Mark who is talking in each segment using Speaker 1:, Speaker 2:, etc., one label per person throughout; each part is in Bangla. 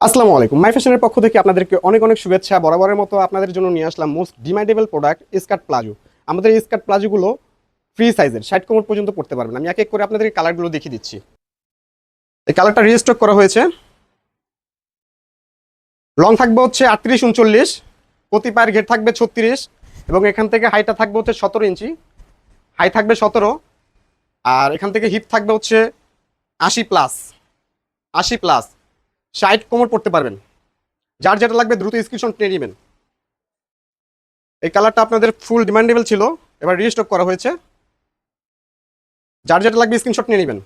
Speaker 1: আসসালামু আলাইকুম। মাই ফ্যাশনের পক্ষ থেকে আপনাদেরকে অনেক অনেক শুভেচ্ছা। বরাবরের মতো আপনাদের জন্য নিয়ে আসলাম most demandable product skirt palazzo. আমাদের এই স্কার্ট প্লাজোগুলো ফ্রি সাইজের 60 কোমর পর্যন্ত পড়তে পারবেন। আমি এক এক করে আপনাদের কালারগুলো দেখিয়ে দিচ্ছি। এই কালারটা রিস্টক করা হয়েছে। লং থাকবে হচ্ছে 38-39, প্রতি পায়ের ঘের থাকবে 36 এবং এখান থেকে হাইটা থাকবে হচ্ছে 17 ইঞ্চি, হাই থাকবে 17, আর এখান থেকে হিপ থাকবে হচ্ছে 80+, 80+, 60 কোমর পড়তে পারবেন। যার যেটা লাগবে দ্রুত স্ক্রিনশট নিয়ে নেবেন। এই কালারটা আপনাদের ফুল ডিমান্ডেবল ছিল, এবার রিস্টক করা হয়েছে। যার যেটা লাগবে স্ক্রিনশট নিয়ে নেবেন।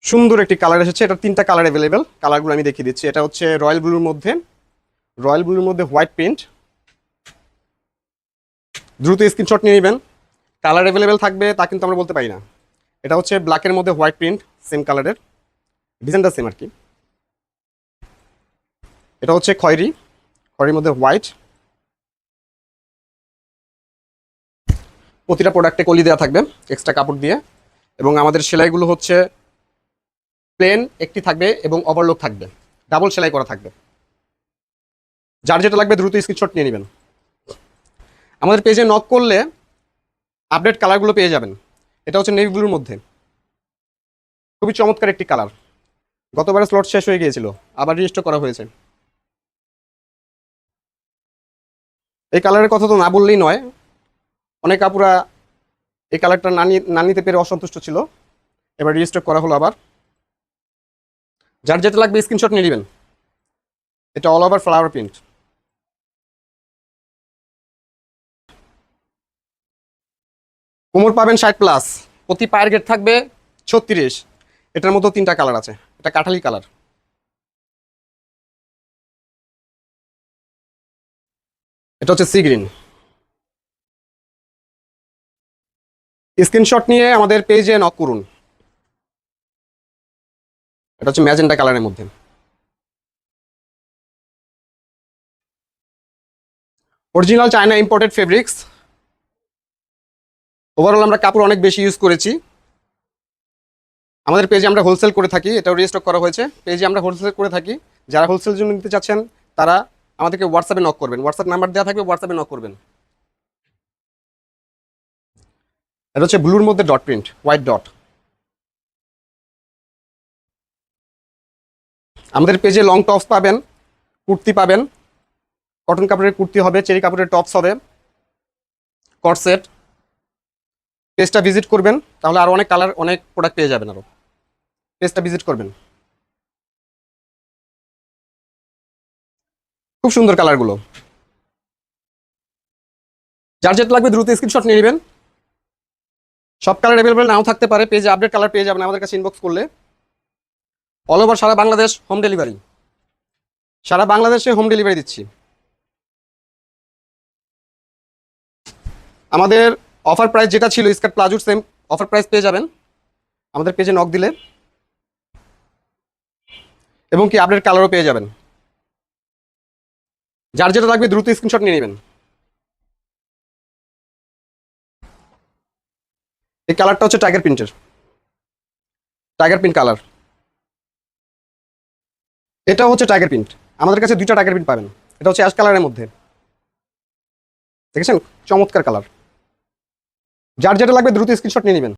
Speaker 1: সুন্দর একটি কালার এসেছে, এটা 3টা কালার অ্যাভেলেবেল। কালারগুলো আমি দেখিয়ে দিচ্ছি। এটা হচ্ছে রয়্যাল ব্লুর মধ্যে হোয়াইট প্রিন্ট। দ্রুত স্ক্রিনশট নিয়ে নেবেন। কালার অ্যাভেলেবেল থাকবে তা কিন্তু আমরা বলতে পারি না। এটা হচ্ছে ব্ল্যাকের মধ্যে হোয়াইট প্রিন্ট, সেম কালারের, ডিজাইনটা সেম আর কি। এটা হচ্ছে খয়েরির মধ্যে হোয়াইট। প্রতিটা প্রোডাক্টে কলি দেওয়া থাকবে এক্সট্রা কাপড় দিয়ে, এবং আমাদের সেলাইগুলো হচ্ছে প্লেন একটি থাকবে এবং ওভারলক থাকবে, ডাবল সেলাই করা থাকবে। যার যেটা লাগবে দ্রুত স্ক্রিনশট নিয়ে নেবেন। আমাদের পেজে নক করলে আপডেট কালারগুলো পেয়ে যাবেন। এটা হচ্ছে নেভি ব্লুর মধ্যে, খুবই চমৎকার একটি কালার। গতবারে স্লট শেষ হয়ে গিয়েছিল, আবার রেজিস্টার করা হয়েছে। এই কালারের কথা তো না বললেই নয়, অনেক আপুরা এই কালারটা না নিতে পেরে অসন্তুষ্ট ছিল, এবার রেজিস্টার করা হলো আবার। যার যেটা লাগবে স্ক্রিনশট নিয়ে নেবেন। এটা অল ওভার ফ্লাওয়ার প্রিন্ট। কোমর পাবেন 60+, প্রতি পায়ের গেট থাকবে 36। এটার মধ্যে 3টা কালার আছে। এটা কাঠালি কালার। এটা হচ্ছে সি গ্রিন। স্ক্রিনশট নিয়ে আমাদের পেজে নক করুন। এটা হচ্ছে ম্যাজেন্টা কালারের মধ্যে। Original China imported fabrics. Overall আমরা কাপড় অনেক বেশি ইউজ করেছি। আমাদের পেজে আমরা হোলসেল করে থাকি, এটাও রিস্টক করা হয়েছে। পেজে আমরা হোলসেল করে থাকি। যারা হোলসেল জন্য নিতে চাচ্ছেন তারা আমাদেরকে হোয়াটসঅ্যাপে নক করবেন। হোয়াটসঅ্যাপ নাম্বার দেওয়া থাকবে, হোয়াটসঅ্যাপে নক করবেন। এটা হচ্ছে ব্লুর মধ্যে ডট প্রিন্ট, হোয়াইট ডট। আমাদের পেজে লং টপস পাবেন, কুর্তি পাবেন। কটন কাপড়ের কুর্তি হবে, চেরি কাপড়ের টপস হবে, কট সেট। পেজটা ভিজিট করবেন, তাহলে আরও অনেক কালার, অনেক প্রোডাক্ট পেয়ে যাবেন। আরও পেজটা ভিজিট করবেন। খুব সুন্দর কালারগুলো। যার যেটা লাগবে দ্রুত স্ক্রিনশট নিয়ে নেবেন। সব কালার অ্যাভেলেবেল নাও থাকতে পারে, পেজে আপডেট কালার পেয়ে যাবেন আমাদের কাছে ইনবক্স করলে। অল ওভার সারা বাংলাদেশ হোম ডেলিভারি। সারা বাংলাদেশে হোম ডেলিভারি দিচ্ছি। আমাদের অফার প্রাইস যেটা ছিল স্কার্ট প্লাজোর, সেম অফার প্রাইস পেয়ে যাবেন আমাদের পেজে নক দিলে, এবং কি আপডেট কালারও পেয়ে যাবেন। যার যেটা লাগবে দ্রুত স্ক্রিনশট নিয়ে নেবেন। এই কালারটা হচ্ছে টাইগার প্রিন্ট কালার। এটা হচ্ছে টাইগার প্রিন্ট। আমাদের কাছে 2টা টাইগার প্রিন্ট পাবেন। এটা হচ্ছে অ্যাশ কালারের মধ্যে, দেখেছেন? চমৎকার কালার। যার যেটা লাগবে দ্রুত স্ক্রিনশট নিয়ে নেবেন।